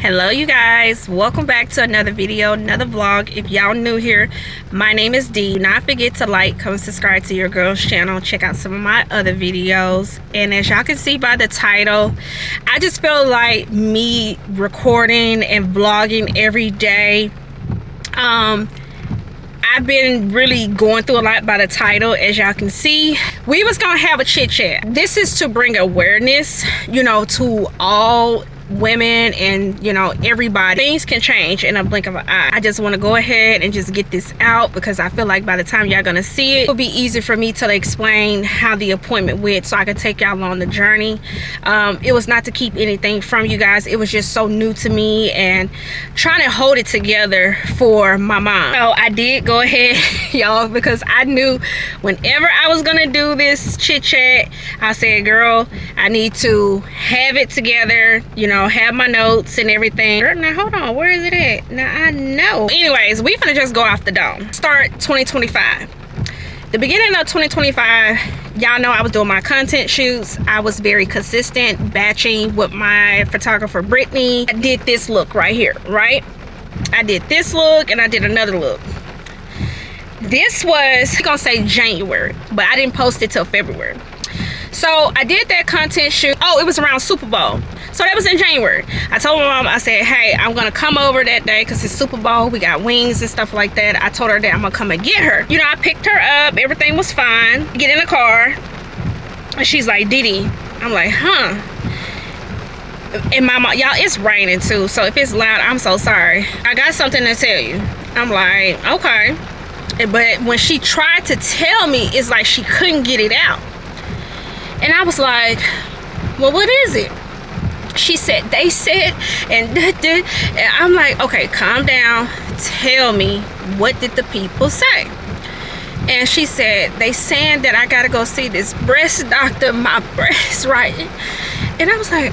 Hello you guys, welcome back to another video, another vlog. If y'all new here, my name is Dee. Do not forget to like, comment, subscribe to your girl's channel. Check out some of my other videos. And as y'all can see by the title, I just feel like me recording and vlogging every day. I've been really going through a lot by the title. As y'all can see, we was gonna have a chit chat. This is to bring awareness, to all women and everybody. Things can change in a blink of an eye. I just want to go ahead and just get this out because I feel like by the time y'all gonna see it, it'll be easy for me to explain how the appointment went so I could take y'all on the journey. It was not to keep anything from you guys. It was just so new to me and trying to hold it together for my mom. So I did go ahead, y'all, because I knew whenever I was gonna do this chit chat, I said, girl, I need to have it together, have my notes and everything. Now hold on, where is it at? Now I know. Anyways, we finna just go off the dome. Start 2025. The beginning of 2025, y'all know I was doing my content shoots. I was very consistent, batching with my photographer Brittany. I did this look right here, right? I did this look and I did another look. This was, I'm gonna say January, but I didn't post it till February. So I did that content shoot. Oh, it was around Super Bowl. So that was in January. I told my mom, I said, hey, I'm gonna come over that day because it's Super Bowl. We got wings and stuff like that. I told her that I'm gonna come and get her. I picked her up. Everything was fine. Get in the car. And she's like, Didi. I'm like, huh? And my mom, y'all, it's raining too. So if it's loud, I'm so sorry. I got something to tell you. I'm like, okay. But when she tried to tell me, it's like she couldn't get it out. And I was like, well, what is it? She said, they said, and I'm like, okay, calm down. Tell me, what did the people say? And she said, they saying that I gotta go see this breast doctor, my breast, right? And I was like,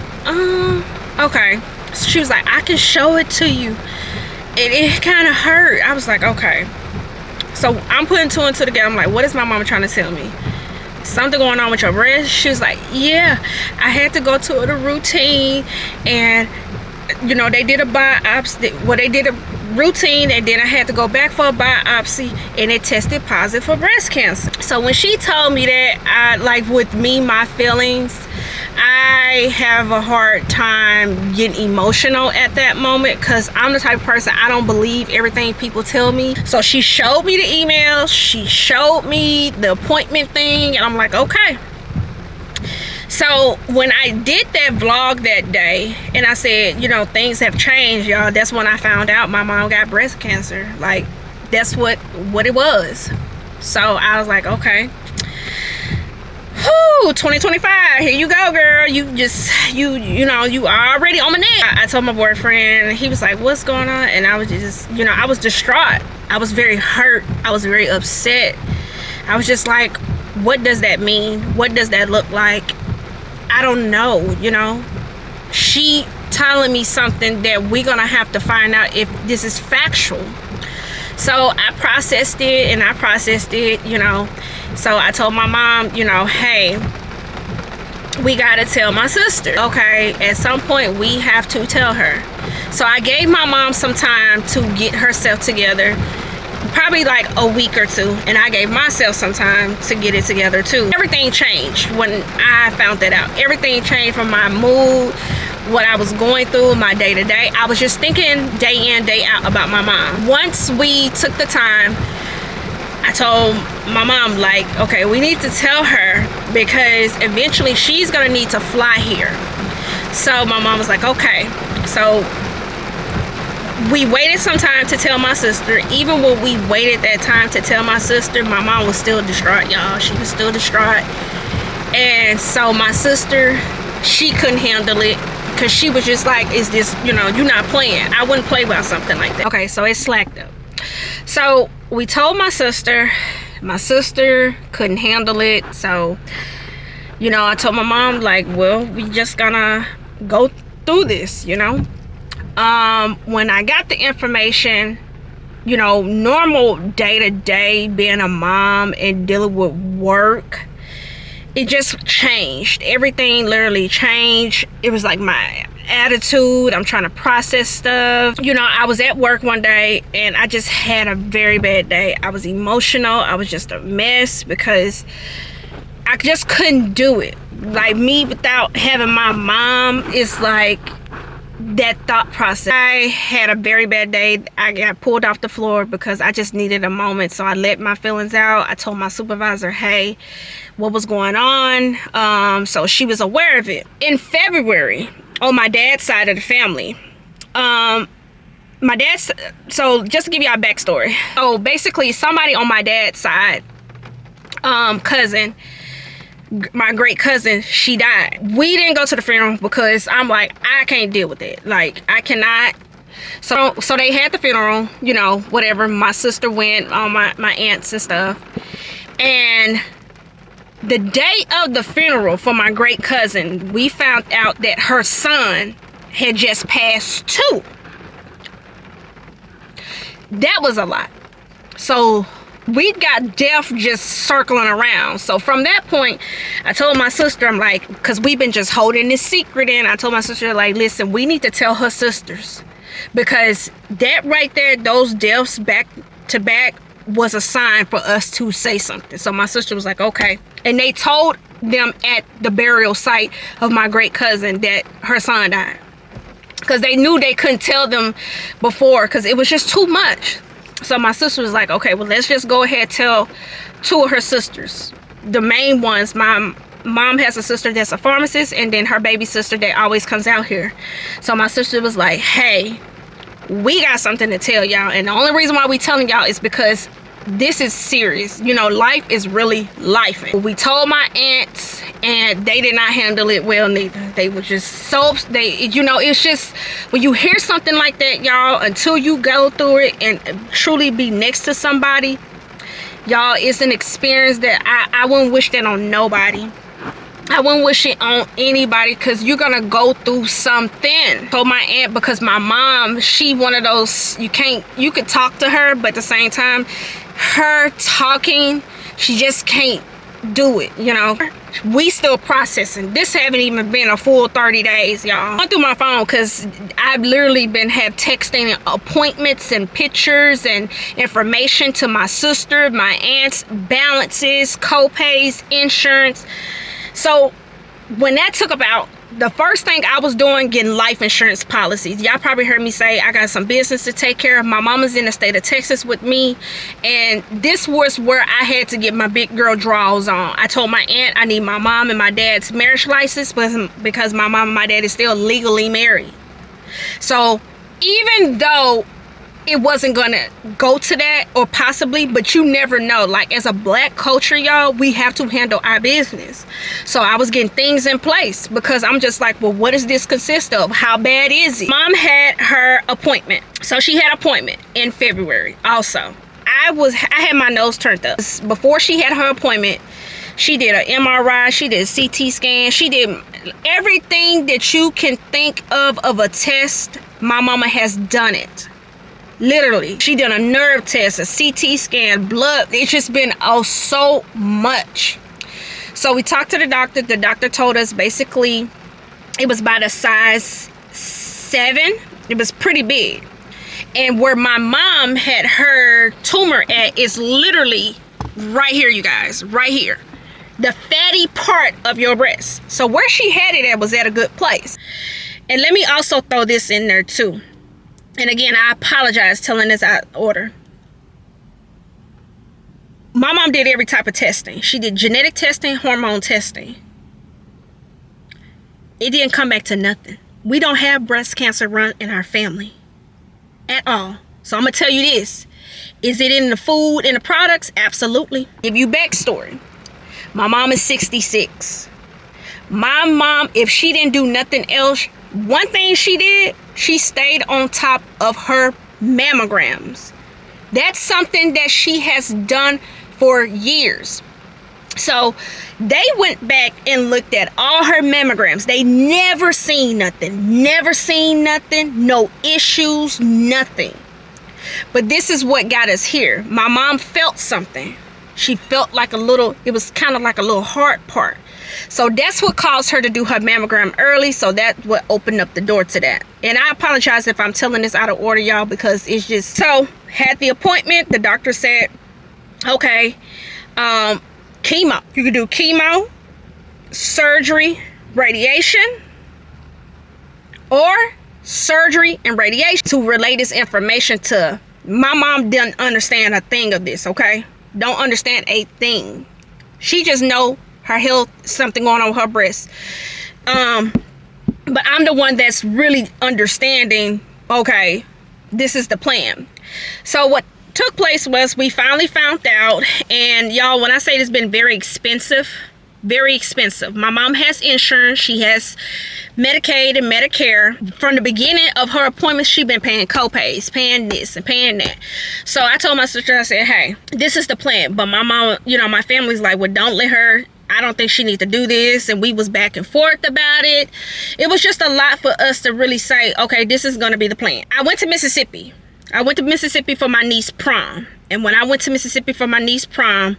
okay. So she was like, I can show it to you. It kind of hurt. I was like, okay. So I'm putting two and two together. I'm like, what is my mama trying to tell me? Something going on with your breast? She was like, yeah, I had to go to the routine and they did a biopsy. Well, they did a routine and then I had to go back for a biopsy and it tested positive for breast cancer. So when she told me that, with me, my feelings, I have a hard time getting emotional at that moment because I'm the type of person, I don't believe everything people tell me. So she showed me the email, she showed me the appointment thing, and I'm like, okay. So when I did that vlog that day and I said, things have changed, y'all, that's when I found out my mom got breast cancer. Like, that's what it was. So I was like, okay. Whew, 2025, here you go, girl. You already on my neck. I told my boyfriend, he was like, what's going on? And I was just, I was distraught. I was very hurt. I was very upset. I was just like, what does that mean? What does that look like? I don't know, She telling me something that we're gonna have to find out if this is factual. So I processed it and I processed it, So I told my mom, hey, we gotta tell my sister. Okay, at some point we have to tell her. So I gave my mom some time to get herself together, probably like a week or two, and I gave myself some time to get it together too. Everything changed when I found that out. Everything changed from my mood, what I was going through, my day-to-day. I was just thinking day in, day out about my mom. Once we took the time, I told my mom, like, okay, we need to tell her because eventually she's gonna need to fly here. So my mom was like, okay. So we waited some time to tell my sister. Even when we waited that time to tell my sister, my mom was still distraught, y'all. She was still distraught. And so my sister, she couldn't handle it because she was just like, is this, you're not playing. I wouldn't play about something like that. Okay, so it slacked up. So we told my sister couldn't handle it. So, I told my mom, like, well, we just gonna go through this, When I got the information, normal day-to-day being a mom and dealing with work, it just changed. Everything literally changed. It was like attitude. I'm trying to process stuff. You know, I was at work one day and I just had a very bad day. I was emotional. I was just a mess because I just couldn't do it. Like, me without having my mom is like that thought process. I had a very bad day. I got pulled off the floor because I just needed a moment. So I let my feelings out. I told my supervisor, hey, what was going on? So she was aware of it. In February, on my dad's side of the family, so just to give you a backstory. So basically, somebody on my dad's side, cousin, my great cousin, she died. We didn't go to the funeral because I'm like, I can't deal with it. Like, I cannot. So they had the funeral, you know, whatever. My sister went, all my aunts and stuff. And the day of the funeral for my great cousin, we found out that her son had just passed too. That was a lot. So we got death just circling around. So from that point, I told my sister, I'm like, because we've been just holding this secret in. I told my sister, like, listen, we need to tell her sisters. Because that right there, those deaths back to back, was a sign for us to say something. So my sister was like, okay. And they told them at the burial site of my great cousin that her son died. Because they knew they couldn't tell them before because it was just too much. So my sister was like, okay, well, let's just go ahead and tell two of her sisters. The main ones, my mom has a sister that's a pharmacist, and then her baby sister that always comes out here. So my sister was like, hey, we got something to tell y'all. And the only reason why we telling y'all is because this is serious. You know, life is really life. We told my aunts and they did not handle it well neither. They were just so, you know, it's just, when you hear something like that, y'all, until you go through it and truly be next to somebody, y'all, it's an experience that I wouldn't wish that on nobody. I wouldn't wish it on anybody because you're gonna go through something. Told my aunt, because my mom, she one of those, you could talk to her, but at the same time, her talking, she just can't do it, you know. We still processing. This haven't even been a full 30 days, y'all. I went through my phone because I've literally have texting appointments and pictures and information to my sister, my aunts, balances, co-pays, insurance. So when that took about, the first thing I was doing, getting life insurance policies. Y'all probably heard me say I got some business to take care of. My mama's in the state of Texas with me, and this was where I had to get my big girl draws on. I told my aunt I need my mom and my dad's marriage license because my mom and my dad is still legally married. So even though it wasn't gonna go to that, or possibly, but you never know. Like, as a black culture, y'all, we have to handle our business. So I was getting things in place because I'm just like, well, what does this consist of? How bad is it? Mom had her appointment. So she had an appointment in February also. I had my nose turned up. Before she had her appointment, she did an MRI, she did a CT scan, she did everything that you can think of a test. My mama has done it. Literally, she did a nerve test, a CT scan, blood. It's just been so much. So we talked to the doctor. The doctor told us basically it was about a size 7. It was pretty big. And where my mom had her tumor at is literally right here, you guys, right here. The fatty part of your breast. So where she had it at was at a good place. And let me also throw this in there too. And again, I apologize telling this out of order. My mom did every type of testing. She did genetic testing, hormone testing. It didn't come back to nothing. We don't have breast cancer run in our family at all. So I'm going to tell you this. Is it in the food and the products? Absolutely. Give you backstory. My mom is 66. My mom, if she didn't do nothing else, one thing she did, she stayed on top of her mammograms. That's something that she has done for years. So they went back and looked at all her mammograms. They never seen nothing. Never seen nothing. No issues, nothing. But this is what got us here. My mom felt something. She felt like a little, it was kind of like a little hard part. So that's what caused her to do her mammogram early. So that's what opened up the door to that. And I apologize if I'm telling this out of order, y'all, because it's just... So, had the appointment. The doctor said, okay, chemo. You can do chemo, surgery, radiation, or surgery and radiation. To relay this information to... My mom didn't understand a thing of this, okay? Don't understand a thing. She just know her health, something going on with her breast. But I'm the one that's really understanding, okay, this is the plan. So what took place was we finally found out, and y'all, when I say it's been very expensive, very expensive. My mom has insurance. She has Medicaid and Medicare. From the beginning of her appointment, she been paying co-pays, paying this and paying that. So I told my sister, I said, hey, this is the plan. But my mom, you know, my family's like, well, don't let her. I don't think she needs to do this. And we was back and forth about it. It was just a lot for us to really say, okay, this is going to be the plan. I went to Mississippi. I went to Mississippi for my niece's prom. And when I went to Mississippi for my niece's prom,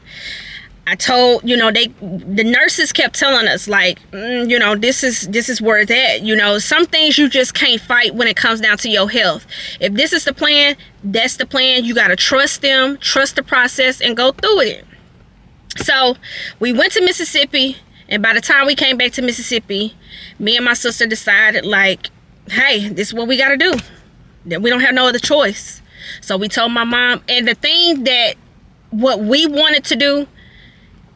I told, you know, the nurses kept telling us, like, you know, this is where it's at. You know, some things you just can't fight when it comes down to your health. If this is the plan, that's the plan. You got to trust them, trust the process, and go through it. So we went to Mississippi, and by the time we came back to Mississippi, me and my sister decided, like, hey, this is what we got to do. That we don't have no other choice. So we told my mom, and the thing that what we wanted to do,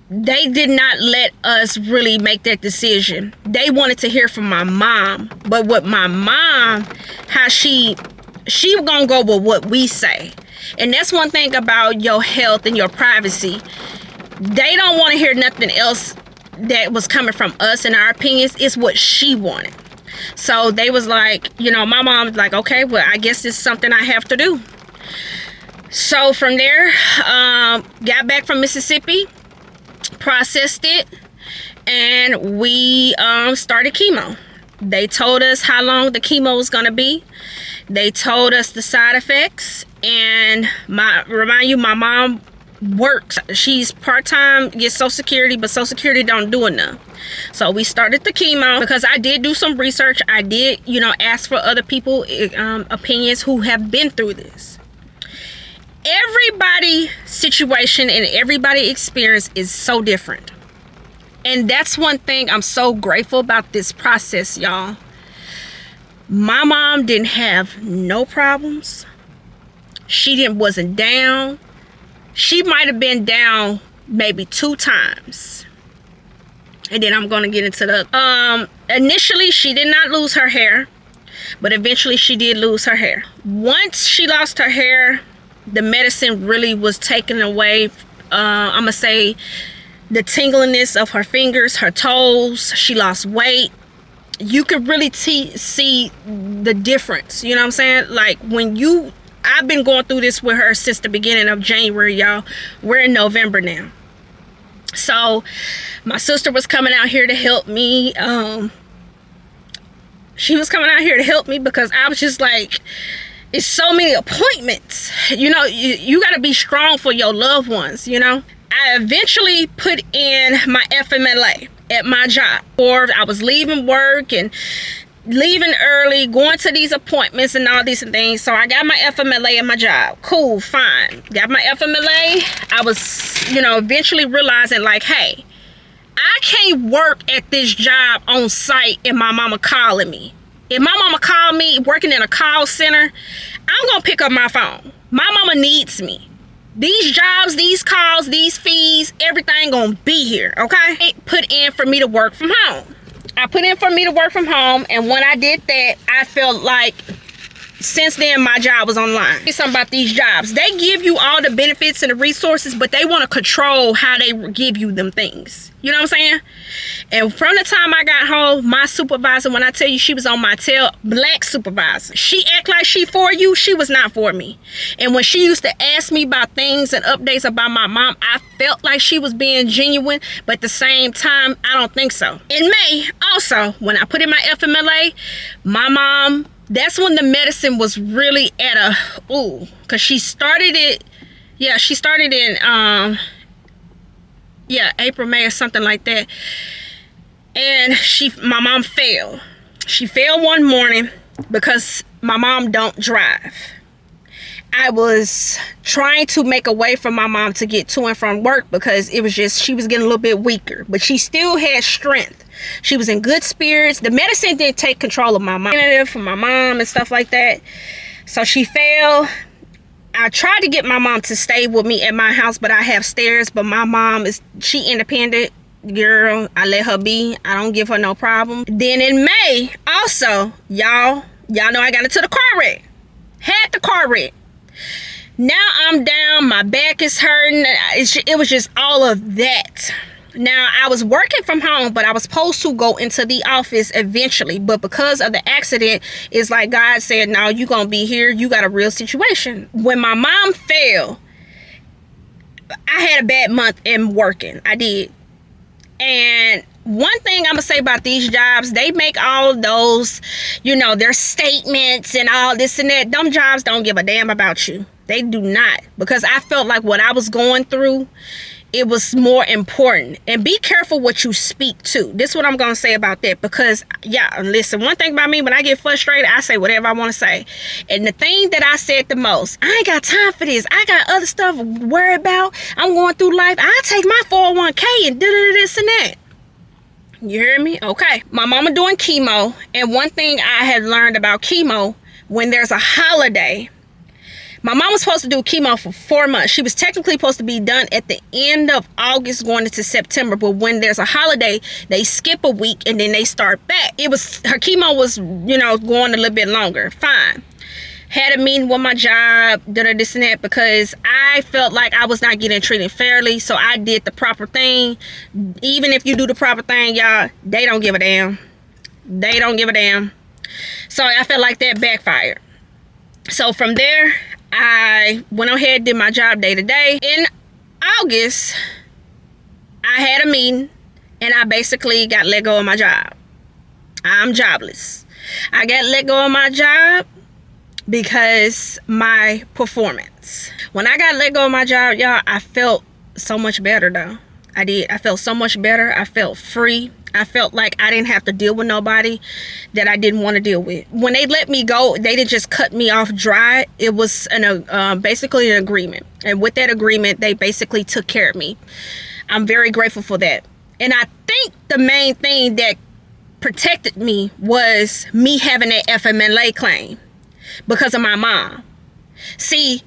they did not let us really make that decision. They wanted to hear from my mom. But with my mom, how she gonna go with what we say. And that's one thing about your health and your privacy. They don't want to hear nothing else that was coming from us and our opinions. It's what she wanted. So they was like, you know, my mom's like, okay, well, I guess it's something I have to do. So from there, got back from Mississippi, processed it, and we started chemo. They told us how long the chemo was going to be. They told us the side effects. And remind you, my mom works. She's part-time, gets Social Security, but Social Security don't do enough. So we started the chemo because I did do some research. I did, you know, ask for other people opinions who have been through this. Everybody's situation and everybody's experience is so different. And that's one thing I'm so grateful about this process, y'all. My mom didn't have no problems. She wasn't down. She might have been down maybe 2 times. And then I'm going to get into the... initially, she did not lose her hair. But eventually, she did lose her hair. Once she lost her hair, the medicine really was taken away. I'm going to say the tingliness of her fingers, her toes. She lost weight. You could really see the difference. You know what I'm saying? Like when you... I've been going through this with her since the beginning of January, y'all. We're in November now. So my sister was coming out here to help me. She was coming out here to help me because I was just like, it's so many appointments. You know, you got to be strong for your loved ones, you know. I eventually put in my FMLA at my job. Or I was leaving work and leaving early, going to these appointments and all these things. So I got my FMLA at my job. Cool, fine. Got my FMLA. I was, you know, eventually realizing like, hey, I can't work at this job on site and my mama calling me. If my mama called me working in a call center, I'm going to pick up my phone. My mama needs me. These jobs, these calls, these fees, everything going to be here, okay? Put in for me to work from home. I put in for me to work from home, and when I did that, I felt like since then my job was online. Something about these jobs. They give you all the benefits and the resources, but they want to control how they give you them things. You know what I'm saying? And from the time I got home, my supervisor, when I tell you she was on my tail, black supervisor, she act like she for you. She was not for me. And when she used to ask me about things and updates about my mom, I felt like she was being genuine, but at the same time, I don't think so. In May, also, when I put in my FMLA, my mom, that's when the medicine was really at a, because she started it, she started in, April, May or something like that. And my mom fell. She fell one morning because my mom don't drive. I was trying to make a way for my mom to get to and from work because it was just, she was getting a little bit weaker, but she still had strength. She was in good spirits. The medicine didn't take control of my mom, from my mom and stuff like that. So she fell. I tried to get my mom to stay with me at my house, but I have stairs, but my mom she independent girl. I let her be. I don't give her no problem. Then in May, also, y'all know I got into the car wreck. Had the car wreck. Now I'm down, my back is hurting. It was just all of that. Now I was working from home, but I was supposed to go into the office eventually, but because of the accident, it's like God said, no, you gonna be here. You got a real situation. When my mom fell, I had a bad month in working. I did. And one thing I'm gonna say about these jobs, they make all those, their statements and all this and that. Them jobs don't give a damn about you. They do not. Because I felt like what I was going through, it was more important. And be careful what you speak to. This is what I'm gonna say about that. Because, listen, one thing about me, when I get frustrated, I say whatever I want to say. And the thing that I said the most, I ain't got time for this. I got other stuff to worry about. I'm going through life. I take my 401k and this and that. You hear me? Okay. My mama doing chemo. And one thing I had learned about chemo, when there's a holiday, my mom was supposed to do chemo for 4 months. She was technically supposed to be done at the end of August going into September. But when there's a holiday, they skip a week and then they start back. Her chemo was, going a little bit longer. Fine. Had a meeting with my job, this and that, because I felt like I was not getting treated fairly. So I did the proper thing. Even if you do the proper thing, y'all, they don't give a damn. They don't give a damn. So I felt like that backfired. So from there, I went ahead, did my job day to day. In August, I had a meeting and I basically got let go of my job. I'm jobless. I got let go of my job because my performance. When I got let go of my job, y'all, I felt so much better though. I did. I felt so much better. I felt free. I felt like I didn't have to deal with nobody that I didn't want to deal with. When they let me go, they didn't just cut me off dry. It was basically an agreement. And with that agreement, they basically took care of me. I'm very grateful for that. And I think the main thing that protected me was me having that FMLA claim because of my mom. See,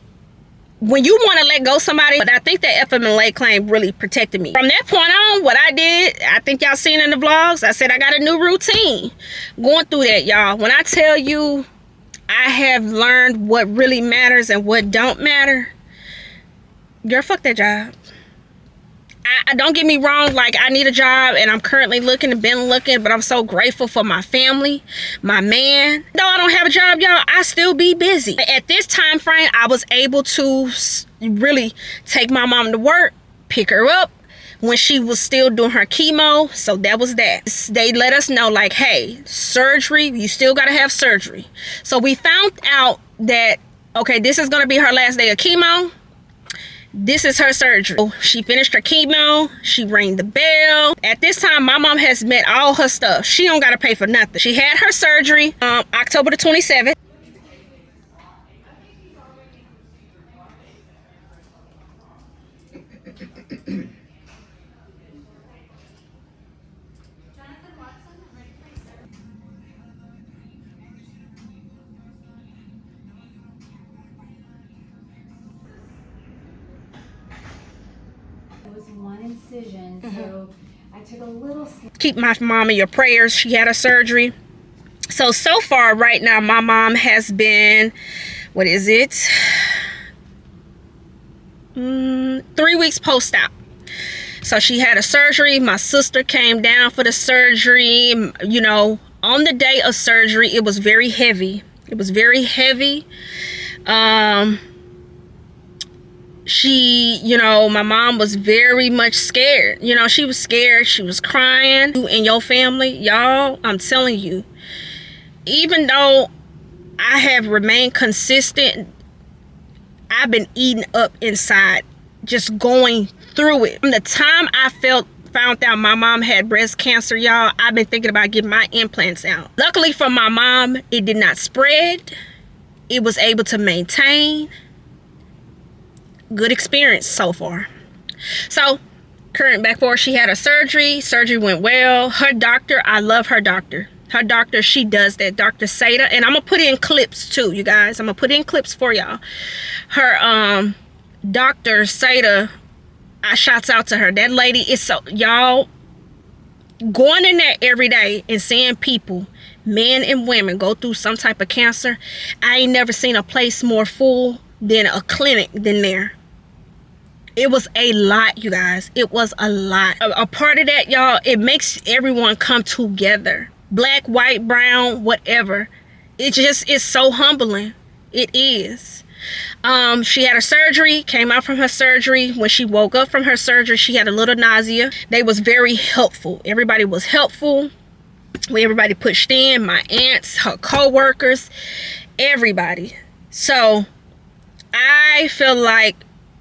when you want to let go somebody, but I think that FMLA claim really protected me. From that point on, what I did, I think y'all seen in the vlogs, I said I got a new routine. Going through that, y'all. When I tell you I have learned what really matters and what don't matter, girl, fuck that job. I don't get me wrong, like I need a job and I'm currently looking and been looking, but I'm so grateful for my family, my man. Though I don't have a job, y'all, I still be busy. At this time frame, I was able to really take my mom to work, pick her up when she was still doing her chemo. So that was that. They let us know like, hey, surgery, you still gotta have surgery. So we found out that, okay, this is gonna be her last day of chemo. This is her surgery. She finished her chemo. She rang the bell. At this time, my mom has met all her stuff. She don't got to pay for nothing. She had her surgery October the 27th. One incision, so I took a little. Keep my mom in your prayers. She had a surgery. So far right now, my mom has been, what is it? 3 weeks post-op. So she had a surgery. My sister came down for the surgery. On the day of surgery, it was very heavy. It was very heavy. She, my mom was very much scared. She was scared. She was crying. You and your family, y'all, I'm telling you, even though I have remained consistent, I've been eating up inside, just going through it. From the time I found out my mom had breast cancer, y'all, I've been thinking about getting my implants out. Luckily for my mom, it did not spread. It was able to maintain. Good experience so far. So, current back forward, she had a surgery. Surgery went well. Her doctor, I love her doctor. Her doctor, she does that, Dr. Seda. And I'm going to put in clips too, you guys. I'm going to put in clips for y'all. Her, Dr. Seda, I shouts out to her. That lady is so, y'all, going in there every day and seeing people, men and women, go through some type of cancer. I ain't never seen a place more full than a clinic than there. It was a lot, you guys. It was a lot. A part of that, y'all, it makes everyone come together. Black, white, brown, whatever. It just is so humbling. It is. She had a surgery, came out from her surgery. When she woke up from her surgery, she had a little nausea. They was very helpful. Everybody was helpful. Everybody pushed in. My aunts, her co-workers, everybody. So I feel like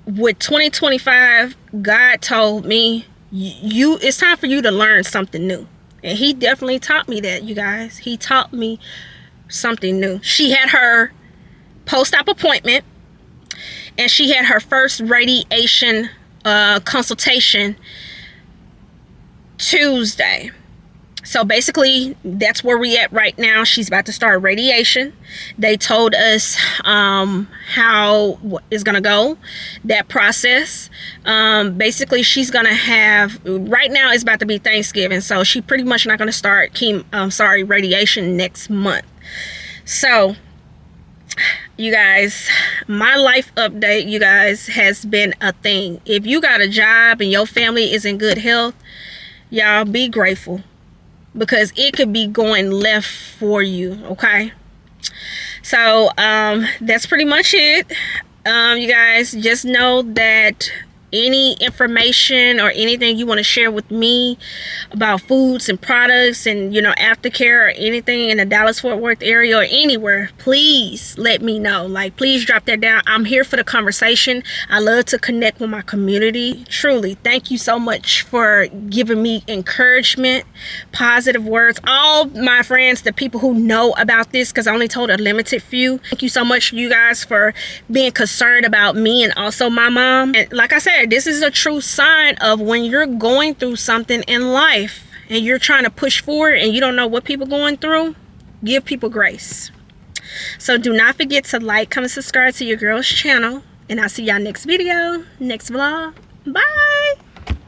with 2025, God told me, it's time for you to learn something new. And he definitely taught me that, you guys. He taught me something new. She had her post-op appointment, and she had her first radiation consultation Tuesday. So basically, that's where we at right now. She's about to start radiation. They told us how it's gonna go, that process. Basically, she's gonna have, right now it's about to be Thanksgiving, so she pretty much not gonna start radiation next month. So, you guys, my life update, you guys, has been a thing. If you got a job and your family is in good health, y'all be grateful, because it could be going left for you, okay? So that's pretty much it. You guys, just know that any information or anything you want to share with me about foods and products and, you know, aftercare or anything in the Dallas-Fort Worth area or anywhere, please let me know. Like, please drop that down. I'm here for the conversation. I love to connect with my community. Truly, thank you so much for giving me encouragement, positive words. All my friends, the people who know about this, because I only told a limited few, thank you so much, you guys, for being concerned about me and also my mom. And like I said, this is a true sign of when you're going through something in life and you're trying to push forward and you don't know what people are going through. Give people grace. So do not forget to like, comment, subscribe to your girl's channel, and I'll see y'all next video, next vlog. Bye.